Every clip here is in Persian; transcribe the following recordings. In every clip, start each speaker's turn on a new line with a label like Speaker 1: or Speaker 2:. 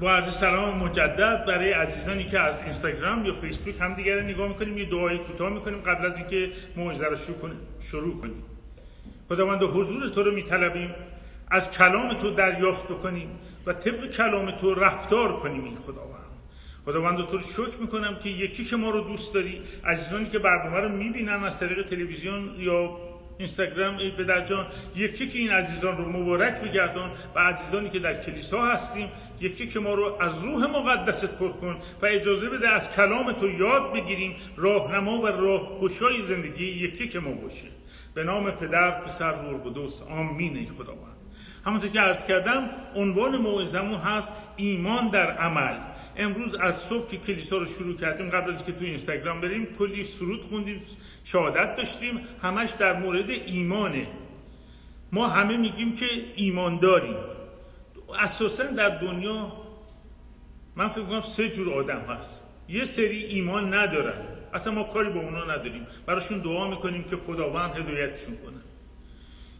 Speaker 1: با عرض سلام مجدد برای عزیزانی که از اینستاگرام یا فیسبوک هم دیگر رو نگاه میکنیم، یه دعای کوتاه میکنیم قبل از اینکه موعظه رو شروع کنیم. خداوند حضور تو رو میطلبیم، از کلام تو دریافت بکنیم و طبق کلام تو رفتار کنیم. این خداوند تو رو شکر میکنم که یکی که ما رو دوست داری. عزیزانی که برنامه رو میبینن از طریق تلویزیون یا اینستاگرام، ای پدر جان، یکی که این عزیزان رو مبارک بگردان و عزیزانی که در کلیسا هستیم یکی که ما رو از روح مقدست پر کن و اجازه بده از کلام تو یاد بگیریم، راهنما و راهگشای زندگی یکی که ما باشیم. به نام پدر، پسر و روح القدس، آمین. ای خداوند، همونطور که عرض کردم عنوان موعظه‌مون هست ایمان در عمل. امروز از صبح که کلیسا رو شروع کردیم، قبل از اینکه تو اینستاگرام بریم کلی سرود خوندیم، شهادت داشتیم، همش در مورد ایمانه. ما همه میگیم که ایمان داریم. اساسا در دنیا من فکر می‌کنم 3 جور آدم هست. یه سری ایمان ندارن، اصلا ما کاری با اونا نداریم، براشون دعا میکنیم که خداوند هدایتشون کنه.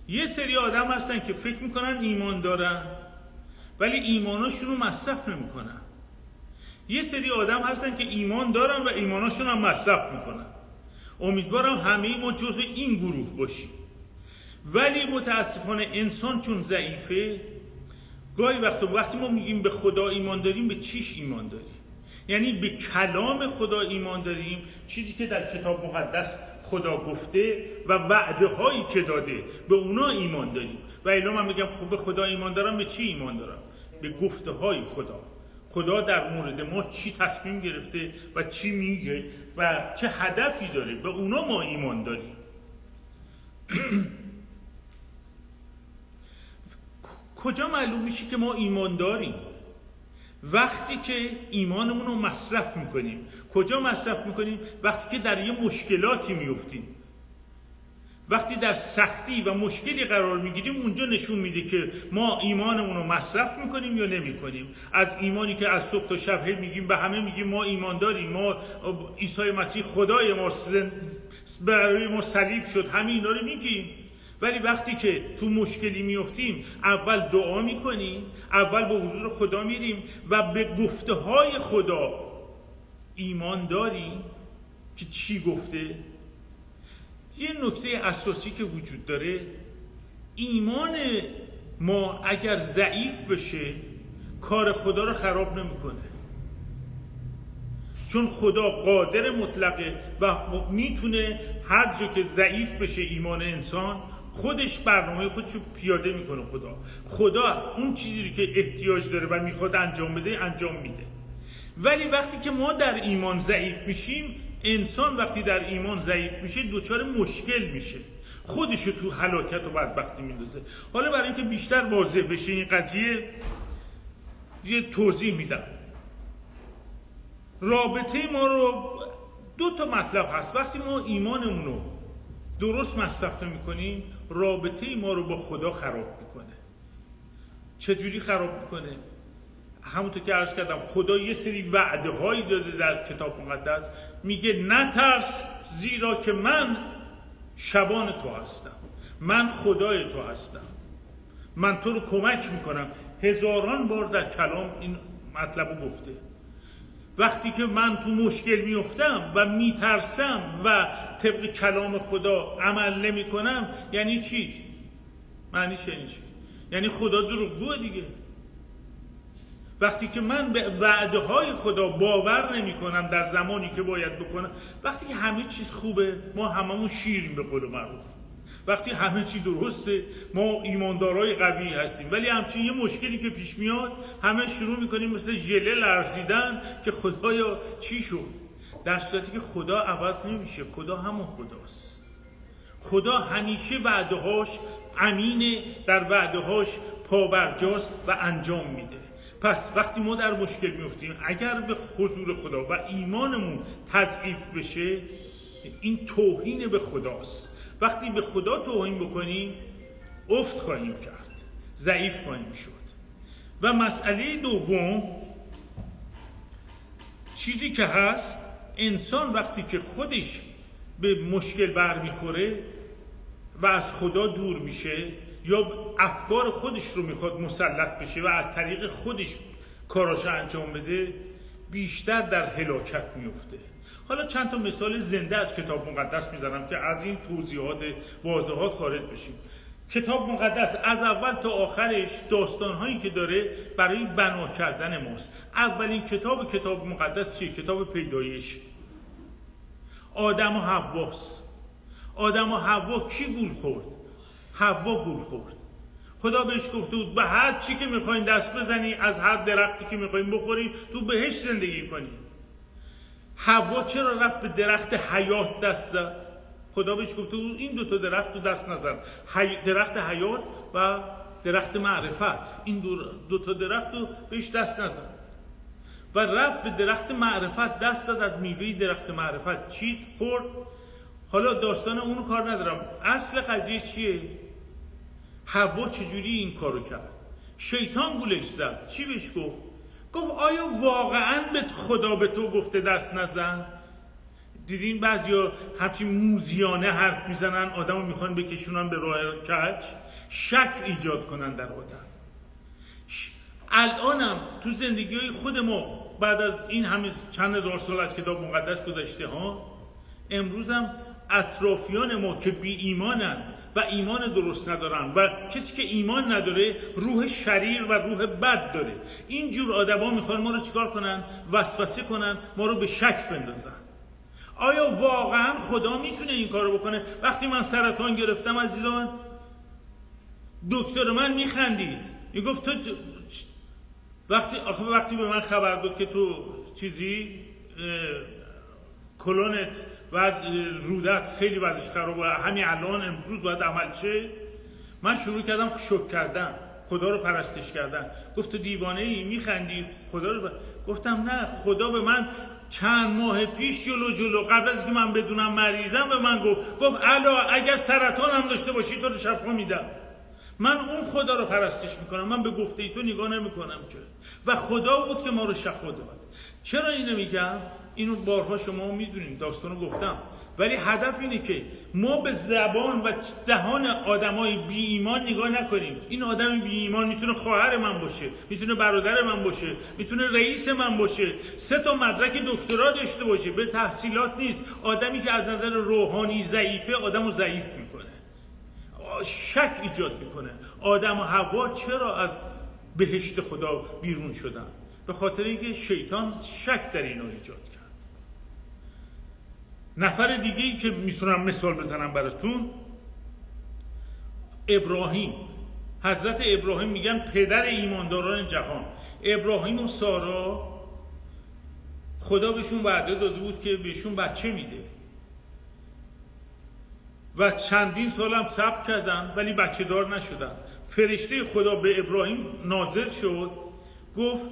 Speaker 1: یه سری آدم هستن که فکر میکنن ایمان دارن ولی ایماناشون رو مصرف نمیکنن. یه سری آدم هستن که ایمان دارن و ایماناشون هم مصرف میکنن. امیدوارم همه ما جزو این گروه باشیم. ولی متاسفانه انسان چون ضعیفه، گاهی وقتی ما میگیم به خدا ایمان داریم، به چیش ایمان داریم؟ یعنی به کلام خدا ایمان داریم، چیزی که در کتاب مقدس خدا گفته و وعده هایی که داده، به اونا ایمان داریم. و الا من میگم خب به خدا ایمان دارم، به چی ایمان دارم؟ به گفته های خدا در مورد ما چی تصمیم گرفته و چی میگه و چه هدفی داره، به اونا ما ایمان داریم. کجا معلوم میشه که ما ایمان داریم؟ وقتی که ایمانمون رو مصرف میکنیم. کجا مصرف میکنیم؟ وقتی که در یه مشکلاتی میفتیم، وقتی در سختی و مشکلی قرار میگیریم، اونجا نشون میده که ما ایمانمون رو مصرف میکنیم یا نمیکنیم. از ایمانی که از صبح تا شب میگیم، به همه میگیم ما ایمان داریم، ما عیسی مسیح خدای ما، برای ما صلیب شد، همین اینا رو میگیم. ولی وقتی که تو مشکلی میفتیم، اول دعا میکنیم، اول به حضور خدا میریم و به گفته های خدا ایمان داریم که چی گفته. یه نکته اساسی که وجود داره، ایمان ما اگر ضعیف بشه کار خدا رو خراب نمیکنه، چون خدا قادر مطلقه و میتونه هر جا که ضعیف بشه ایمان انسان، خودش برنامه خودشو پیاده میکنه. خدا اون چیزی که احتیاج داره و میخواد انجام بده انجام میده. ولی وقتی که ما در ایمان ضعیف میشیم، انسان وقتی در ایمان ضعیف میشه دچار مشکل میشه، خودشو تو هلاکت و بدبختی میندازه. حالا برای اینکه بیشتر واضح بشه این قضیه یه توضیح میدم. رابطه ما رو 2 تا مطلب هست. وقتی ما ایمانمون رو درست مصرف نمی‌کنیم، رابطه ما رو با خدا خراب میکنه. چجوری خراب میکنه؟ همونطور که عرض کردم، خدا یه سری وعده هایی داده در کتاب مقدس، میگه نترس زیرا که من شبان تو هستم، من خدای تو هستم، من تو رو کمک میکنم. هزاران بار در کلام این مطلب رو گفته. وقتی که من تو مشکل میفتم و میترسم و طبق کلام خدا عمل نمی کنم، یعنی چی؟ معنیش یعنی چی؟ یعنی خدا دروغگوه دیگه. وقتی که من به وعده های خدا باور نمی کنم در زمانی که باید بکنم، وقتی که همه چیز خوبه، ما هممون شیریم به قول معروف، وقتی همه چی درسته، ما ایماندارای قوی هستیم. ولی همچین یه مشکلی که پیش میاد، همه شروع میکنیم مثل ژله لرزیدن که خدایا چی شد؟ در صورتی که خدا عوض نمیشه. خدا همون خداست. خدا همیشه وعدهاش امینه، در وعدهاش پابرجاست و انجام میده. پس وقتی ما در مشکل میفتیم، اگر به حضور خدا و ایمانمون تضعیف بشه، این توهین به خداست. وقتی به خدا توهین بکنیم، افت خواهیم کرد، ضعیف خواهیم شد. و مسئله دوم، چیزی که هست، انسان وقتی که خودش به مشکل برمیخوره و از خدا دور میشه یا افکار خودش رو میخواد مسلط بشه و از طریق خودش کاراشو انجام بده بیشتر در هلاکت میفته. حالا چند تا مثال زنده از کتاب مقدس میزنم که از این توضیحات واضحات خارج بشیم. کتاب مقدس از اول تا آخرش داستانهایی که داره برای بنا کردن ماست. اولین کتاب مقدس چیه؟ کتاب پیدایش. آدم و حواست. آدم و حوا کی گول خورد؟ حوا گول خورد. خدا بهش گفته بود به هر چی که میخواین دست بزنی، از هر درختی که میخواین بخوری، تو بهشت زندگی کنی. حوا چرا رفت به درخت حیات دست زد؟ خدا بهش گفته بود این دو تا درخت رو دست نزن، درخت حیات و درخت معرفت. این دو تا درخت رو بهش دست نزن و رفت به درخت معرفت دست داد. از میوه درخت معرفت چیت خورد. حالا داستان اونو کار ندارم، اصل قضیه چیه؟ حوا چجوری این کارو کرد؟ شیطان گولش زد. چی بهش گفت آیا واقعا خدا به تو گفته دست نزن؟ دیدین بعضیا همچین موزیانه حرف میزنن، آدمو میخوان بکشونن به راه کج، شک ایجاد کنن در آدم. الانم تو زندگی های خود ما بعد از این همه چند هزار سال از کتاب مقدس گذشته ها، امروزم اطرافیان ما که بی ایمانن و ایمان درست ندارن و کسی که ایمان نداره روح شریر و روح بد داره، اینجور آدما میخوان ما رو چیکار کنن؟ وسوسه کنن، ما رو به شک بندازن. آیا واقعا خدا میتونه این کارو بکنه؟ وقتی من سرطان گرفتم عزیزان، دکتر من میخندید، میگفت تو وقتی به من خبر داد که تو چیزی کلونت و رودت خیلی وضعش خرابه، همین الان امروز باید عمل شه، من شروع کردم شوک کردن، خدا رو پرستش کردن. گفت تو دیوانه ای، میخندی خدا رو گفتم نه، خدا به من چند ماه پیش جلو قبل از که من بدونم مریضم به من گفت الا اگر سرطان هم داشته باشی تو رو شفا میدم. من اون خدا رو پرستش میکنم، من به گفته ای تو نگاه نمیکنم که، و خدا بود که ما رو شفا داد. چرا اینو میگم؟ اینو بارها شما میدونید، داستانو گفتم، ولی هدف اینه که ما به زبان و دهان آدمای بی ایمان نگاه نکنیم. این آدم بی ایمان میتونه خواهر من باشه، میتونه برادر من باشه، میتونه رئیس من باشه، 3 تا مدرک دکترا داشته باشه، به تحصیلات نیست. آدمی که از نظر روحانی ضعیفه آدمو ضعیف میکنه، شک ایجاد میکنه. آدم و حوا چرا از بهشت خدا بیرون شدن؟ به خاطر اینکه شیطان شک در اینا ایجاد کرد. نفر دیگه‌ای که میتونم مثال بزنم براتون، ابراهیم. حضرت ابراهیم میگن پدر ایمانداران جهان. ابراهیم و سارا خدا بهشون وعده داده بود که بهشون بچه میده و چندین سال هم صبر کردن ولی بچه دار نشدن. فرشته خدا به ابراهیم نازل شد، گفت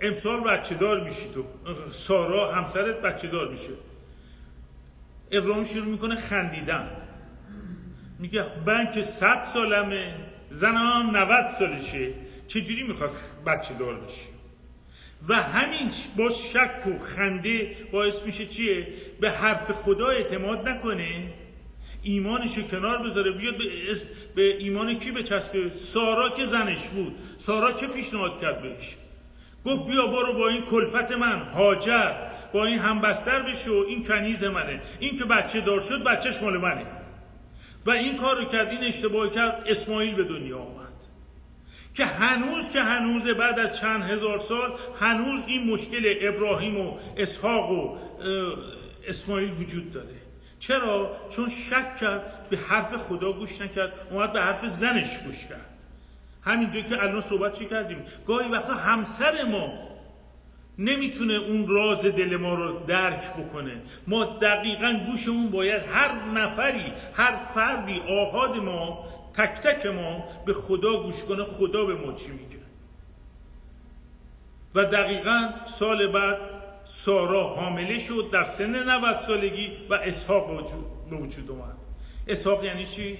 Speaker 1: امسال بچه دار میشی، تو سارا همسرت بچه دار میشه. ابراهیم شروع میکنه خندیدن، میگه من که 100 سالمه، زنم 90 سالشه، چجوری میخواد بچه دار بشه؟ و همین با شک و خنده باعث میشه چیه؟ به حرف خدا اعتماد نکنه، ایمانشو کنار بذاره، بیاد به ایمان کی بچسبه؟ سارا که زنش بود. سارا چه پیشنهاد کرد بهش؟ گفت بیا برو با این کلفت من هاجر با این همبستر بشو، این کنیز منه، این که بچه دار شد بچهش مال منه. و این کار رو کرد، این اشتباه کرد، اسماعیل به دنیا آمد که هنوز بعد از چند هزار سال هنوز این مشکل ابراهیم و اسحاق و اسماعیل وجود داره. چرا؟ چون شک کرد، به حرف خدا گوش نکرد، اومد به حرف زنش گوش کرد. همینجا که الان صحبت چی کردیم، گاهی وقتا همسر ما نمیتونه اون راز دل ما رو درک بکنه. ما دقیقاً گوشمون باید هر نفری، هر فردی، آحاد ما، تک تک ما به خدا گوش کنه، خدا به ما چی میگه. و دقیقاً سال بعد سارا حامله شد در سن 90 سالگی و اسحاق به وجود اومد. اسحاق یعنی چی؟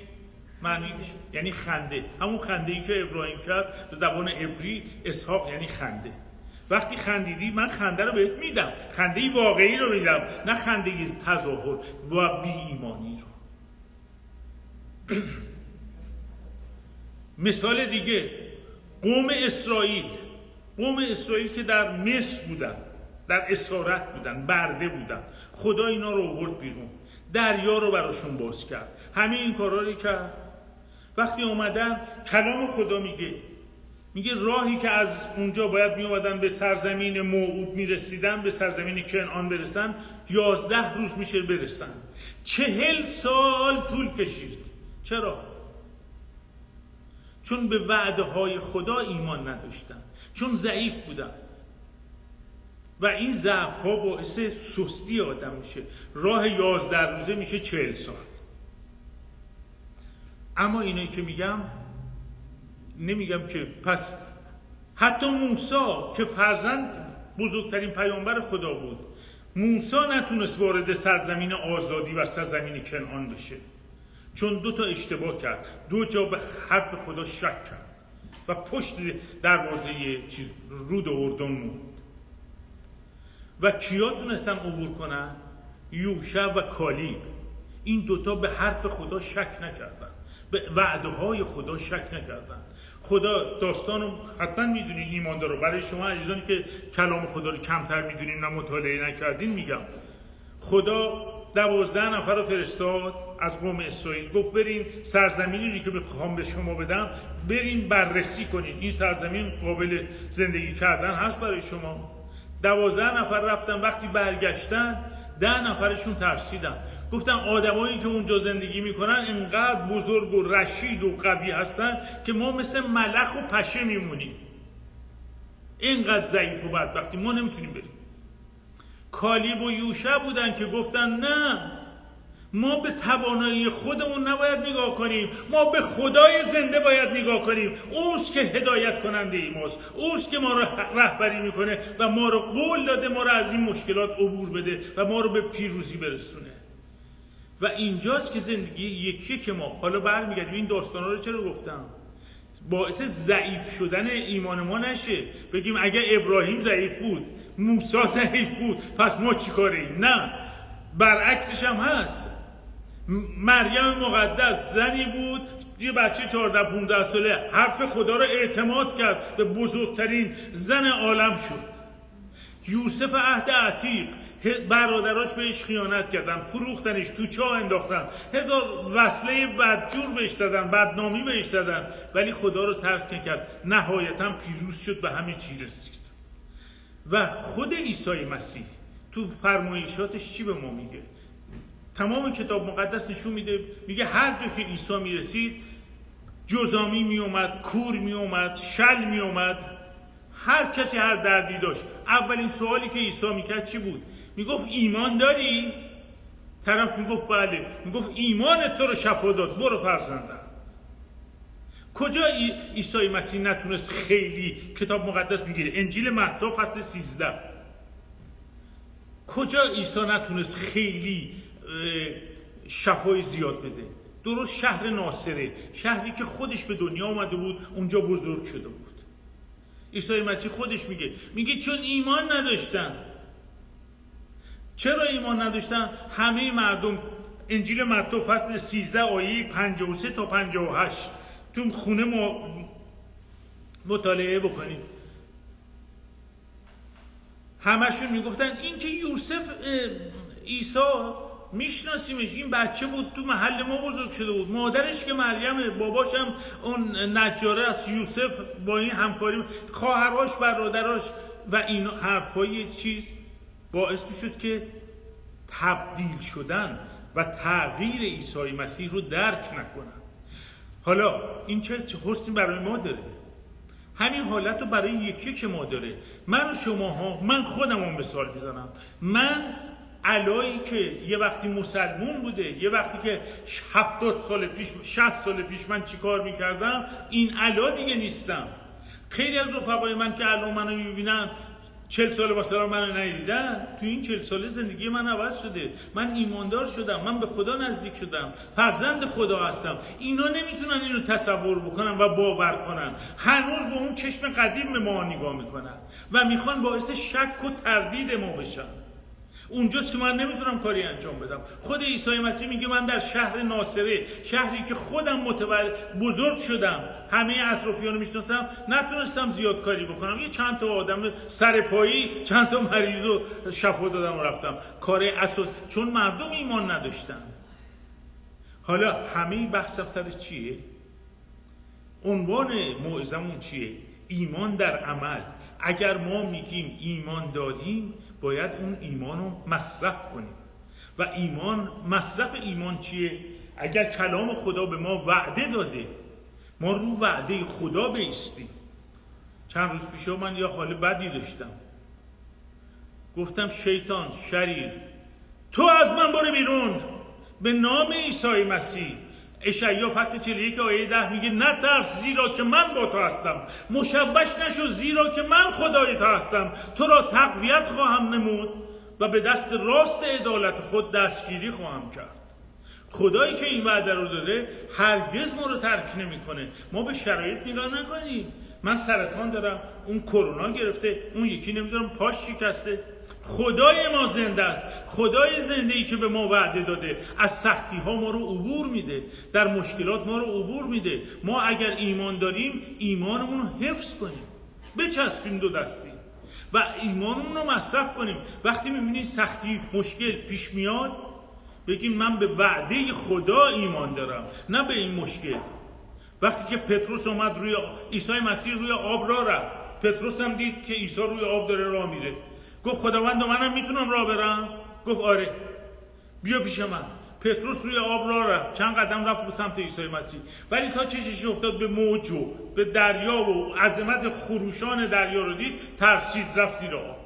Speaker 1: معنی یعنی خنده، همون خنده‌ای که ابراهیم کرد به زبان عبری. اسحاق یعنی خنده. وقتی خندیدی من خنده رو بهت میدم، خنده‌ای واقعی رو میدم، نه خنده‌ای تظاهر و بی ایمانی رو. مثال دیگه، قوم قوم اسرائیل که در مصر بودن، در اسارت بودن، برده بودن، خدا اینا رو آورد بیرون، دریا رو براشون باز کرد، همه این کارا رو کرد. وقتی اومدن کلام خدا میگه راهی که از اونجا باید میومدن به سرزمین موعود میرسیدن، به سرزمین کنعان برسن، 11 روز میشه برسن. 40 سال طول کشید. چرا؟ چون به وعده های خدا ایمان نداشتن، چون ضعیف بودن و این ضعف ها باعث سستی آدم میشه. راه 11 روزه میشه 40 سال. اما اینایی که نمیگم که پس حتی موسی که فرزند بزرگترین پیامبر خدا بود، موسی نتونست وارد سرزمین آزادی و سرزمین کنعان بشه، چون 2 تا اشتباه کرد، 2 جا به حرف خدا شک کرد و پشت دروازه رود اردن موند. و کیا تونستن عبور کنن؟ یوشع و کالیب. این 2 تا به حرف خدا شک نکردن، به وعده های خدا شک نکردن. خدا داستانو حتما میدونین ایماندارو، برای شما عزیزانی که کلام خدا رو کمتر میدونین و مطالعه نکردین میگم. خدا 12 نفر رو فرستاد از قوم اسرائیل، گفت برین سرزمینی که میخوام به شما بدم برین بررسی کنین، این سرزمین قابل زندگی کردن هست برای شما. 12 نفر رفتن، وقتی برگشتن 10 نفرشون ترسیدن، گفتن آدمایی که اونجا زندگی میکنن انقدر بزرگ و رشید و قوی هستن که ما مثل ملخ و پشه میمونیم، اینقدر ضعیف و بدبختی ما نمیتونیم بریم. کالیب و یوشع بودن که گفتن نه، ما به توانایی خودمون نباید نگاه کنیم، ما به خدای زنده باید نگاه کنیم. اوست که هدایت کننده ای ماست، اوست که ما رو رهبری میکنه و ما رو قول داده ما رو از این مشکلات عبور بده و ما رو به پیروزی برسونه. و اینجاست که زندگی یکیه که ما حالا برمیگردیم. این داستانا رو چرا گفتم؟ باعث ضعیف شدن ایمان ما نشه، بگیم اگه ابراهیم ضعیف بود، موسی ضعیف بود، پس ما چیکاریم؟ نه، برعکسش هم هست. مریم مقدس زنی بود، یه بچه 14-15 ساله حرف خدا رو اعتماد کرد، به بزرگترین زن عالم شد. یوسف عهد عتیق، برادراش بهش خیانت کردن، فروختنش، تو چاه انداختن، 1000 وصله بدجور بهش دادن، بدنامی بهش دادن، ولی خدا رو ترک نکرد، نهایتا پیروز شد، به همه چی رسید. و خود عیسی مسیح تو فرمایشاتش چی به ما میگه؟ تمام کتاب مقدس نشون میده، میگه هر جا که عیسی میرسید جزامی میومد، کور میومد، شل میومد، هر کسی هر دردی داشت. اولین سوالی که عیسی میکرد چی بود؟ میگفت ایمان داری؟ طرف میگفت بله، میگفت ایمانت تو رو شفا داد، برو فرزندم. کجا عیسی مسیح نتونست خیلی، کتاب مقدس میگه انجیل متی فصل 13، کجا عیسی نتونست خیلی شفای زیاد بده؟ درست شهر ناصره، شهری که خودش به دنیا آمده بود، اونجا بزرگ شده بود. عیسی مسیح خودش میگه چون ایمان نداشتن. چرا ایمان نداشتن؟ همه مردم، انجیل متی فصل 13 آیه 53 تا 58 تو خونه مطالعه بکنید. همشون میگفتن این که یوسف عیسی میشناسیمش، این بچه بود تو محل ما بزرگ شده بود، مادرش که مریمه، باباش هم اون نجاره است یوسف، با این همکاری، خواهرهاش، برادراش، و این حرفای چیز باعث میشد که تبدیل شدن و تغییر عیسی مسیح رو درک نکنن. حالا این چه حسنی برای ما داره؟ همین حالت رو برای یکی که ما داره. من و شماها، من خودم هم مثال میزنم، من علایی که یه وقتی مسلمون بوده، یه وقتی که 70 سال پیش 60 سال پیش من چی کار میکردم، این علا دیگه نیستم. خیلی از رفقای من که الان منو میبینن 40 سال مثلا منو ندیدن، تو این 40 ساله زندگی من عوض شده، من ایماندار شدم، من به خدا نزدیک شدم، فرزند خدا هستم. اینا نمیتونن اینو تصور بکنن و باور کنن، هنوز با اون چشم قدیم به ما نگاه میکنن و میخوان باعث شک و تردید ما بشن. اونجاست که من نمیتونم کاری انجام بدم. خود عیسی مسیح میگه من در شهر ناصره، شهری که خودم بزرگ شدم، همه اطرافیان رو میشناسم، نتونستم زیاد کاری بکنم. یه چند تا آدم سرپایی، چند تا مریض رو شفا دادم و رفتم. کار اساس، چون مردم ایمان نداشتن. حالا همه بحثم سرش چیه؟ عنوان موعظمون چیه؟ ایمان در عمل. اگر ما میگیم ایمان داریم، باید اون ایمان رو مصرف کنیم. و مصرف ایمان چیه؟ اگر کلام خدا به ما وعده داده، ما رو وعده خدا بایستیم. چند روز پیش من یه حال بدی داشتم، گفتم شیطان، شریر، تو از من برو بیرون به نام عیسی مسیح. اشعیا فصل 41 آیه 10 میگه نترس، زیرا که من با تو هستم. مشوش نشو، زیرا که من خدای تو هستم. تو را تقویت خواهم نمود و به دست راست عدالت خود دستگیری خواهم کرد. خدایی که این وعده رو داده هرگز ما رو ترک نمیکنه. ما به شرایط نگاه نکنیم. من سرطان دارم، اون کرونا گرفته، اون یکی نمیدونم پاش شکسته. خدای ما زنده است. خدای زنده ای که به ما وعده داده از سختی ها ما رو عبور میده، در مشکلات ما رو عبور میده. ما اگر ایمان داریم، ایمانمون رو حفظ کنیم، بچسبیم دو دستی و ایمانمون رو مصرف کنیم. وقتی میبینید سختی، مشکل پیش میاد، بگیم من به وعده خدا ایمان دارم، نه به این مشکل. وقتی که پتروس اومد روی عیسی مسیح روی آب راه رفت، پتروس هم دید که عیسی روی آب داره راه میره، گفت خداوند منم میتونم راه برم؟ گفت آره، بیا پیش من. پتروس روی آب راه رفت، چند قدم رفت به سمت عیسی مسیح، ولی تا چشش افتاد به موج و به دریا و عظمت خروشان دریا رو دید، ترسید، رفت زیر آب.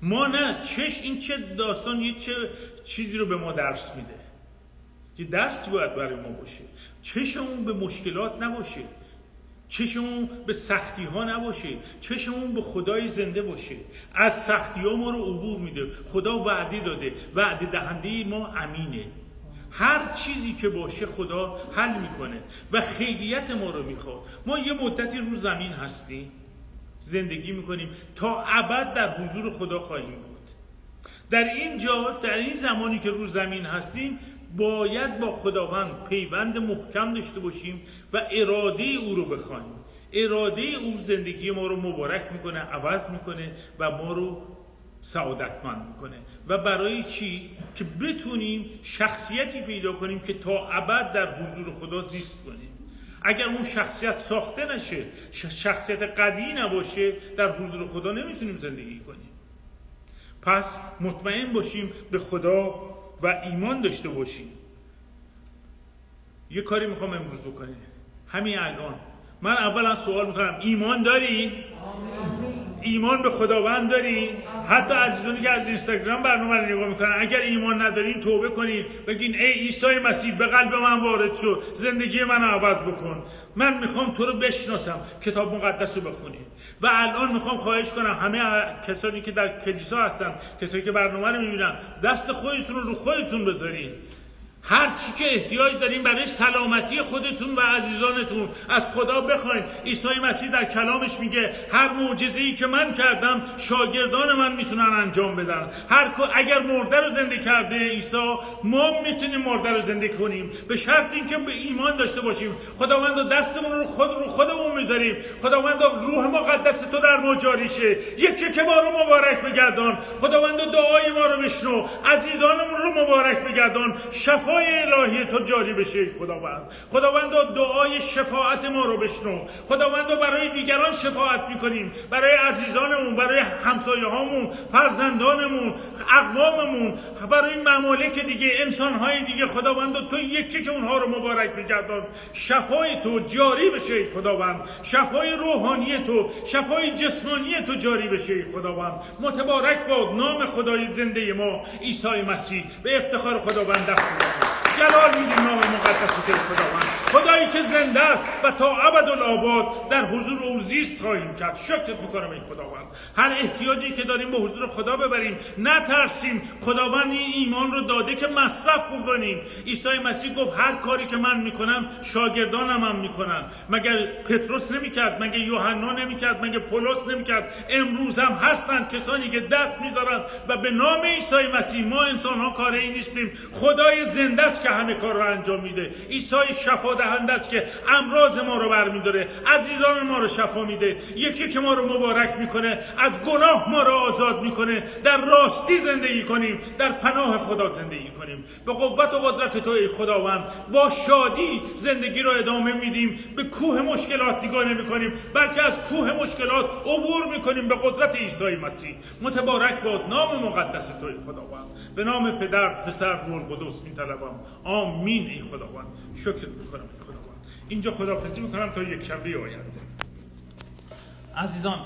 Speaker 1: ما نه، این چه داستان، یه چه چیزی رو به ما درس میده که درسی باید برای ما باشه. چشمون به مشکلات نباشه، چشمون به سختی ها نباشه، چشمون به خدای زنده باشه. از سختی ها ما رو عبور میده. خدا وعده داده، وعده دهنده ما امینه. هر چیزی که باشه خدا حل میکنه و خیریت ما رو میخواد. ما یه مدتی رو زمین هستیم، زندگی میکنیم، تا ابد در حضور خدا خواهیم بود. در این زمانی که رو زمین هستیم، باید با خداوند پیوند محکم داشته باشیم و اراده او رو بخوایم. اراده او زندگی ما رو مبارک میکنه، عوض میکنه و ما رو سعادتمند میکنه. و برای چی؟ که بتونیم شخصیتی پیدا کنیم که تا ابد در حضور خدا زیست کنیم. اگر اون شخصیت ساخته نشه، شخصیت قوی نباشه، در حضور خدا نمیتونیم زندگی کنیم. پس مطمئن باشیم به خدا و ایمان داشته باشیم. یه کاری میخوام امروز بکنیم. همین الان من اولا سوال میکنم، ایمان داری؟ ایمان به خداوند داری؟ حتی عزیزانی که از اینستاگرام برنامه رو نگاه میکنن، اگر ایمان ندارین توبه کنین، بگین ای عیسی مسیح به قلب من وارد شو، زندگی من عوض بکن. من میخوام تو رو بشناسم، کتاب مقدس رو بخونیم. و الان میخوام خواهش کنم همه کسانی که در کلیسا هستن، کسانی که برنامه رو میبینن، دست خودتون رو خودتون بذارین. هر چی که احتیاج دارین برای سلامتی خودتون و عزیزانتون از خدا بخواین. عیسی مسیح در کلامش میگه هر معجزه‌ای که من کردم شاگردان من میتونن انجام بدن. اگر مرده رو زنده کرده عیسی، ما میتونیم مرده رو زنده کنیم، به شرط اینکه به ایمان داشته باشیم. خداوند دستمون رو خودمون میذاریم. خداوند روح مقدس تو در ما جاری شه، یکی ما رو مبارک بگردان. خداوند دعای ما رو بشنو، عزیزانمون رو مبارک بگردان. شفای الهی تو جاری بشه خداوند دعای شفاعت ما رو بشنو. خداوند برای دیگران شفاعت میکنیم، برای عزیزانمون، برای همسایه هامون، فرزندانمون، اقواممون، برای ممالک دیگه، انسانهای دیگه. خداوند تو یکی که اونها رو مبارک بگردان. شفای تو جاری بشه خداوند، شفای روحانی تو، شفای جسمانی تو جاری بشه خداوند. متبارک باد نام خدای زنده ما عیسی مسیح. به افتخار خداوند دست جلال میدیم نام مقدس تو خداوند، خدایی که زنده است و تا ابدالآباد در حضور او زیست خواهیم کرد. شکرت میکنم ای خداوند. هر احتیاجی که داریم به حضور خدا ببریم، نترسیم. خداوند این ایمان رو داده که مصرف کنیم. عیسی مسیح گفت هر کاری که من میکنم شاگردانم هم میکنن. مگر پتروس نمیکرد؟ مگر یوحنا نمیکرد؟ مگر پولس نمیکرد؟ امروز هم هستند کسانی که دست میذارن و به نام عیسی مسیح، ما انسان ها کاری نیستیم، خدای زنده است که همه کار رو انجام میده. عیسی شفا دهنده است که امراض ما رو برمیداره، عزیزان ما رو شفا میده، یکی که ما رو مبارک میکنه، از گناه ما رو آزاد میکنه. در راستی زندگی کنیم، در پناه خدا زندگی کنیم. به قوت و قدرت تو ای خداوند با شادی زندگی رو ادامه میدیم. به کوه مشکلات نگاه نمیکنیم، بلکه از کوه مشکلات عبور میکنیم به قدرت عیسی مسیح. متبارک باد نام مقدس تو ای خداوند. به نام پدر، پسر، روح القدس میطلبم. آمین ای خداوند. شکر میکنم ای خداوند. اینجا خداحافظی میکنم تا یک شنبه آینده. عزیزان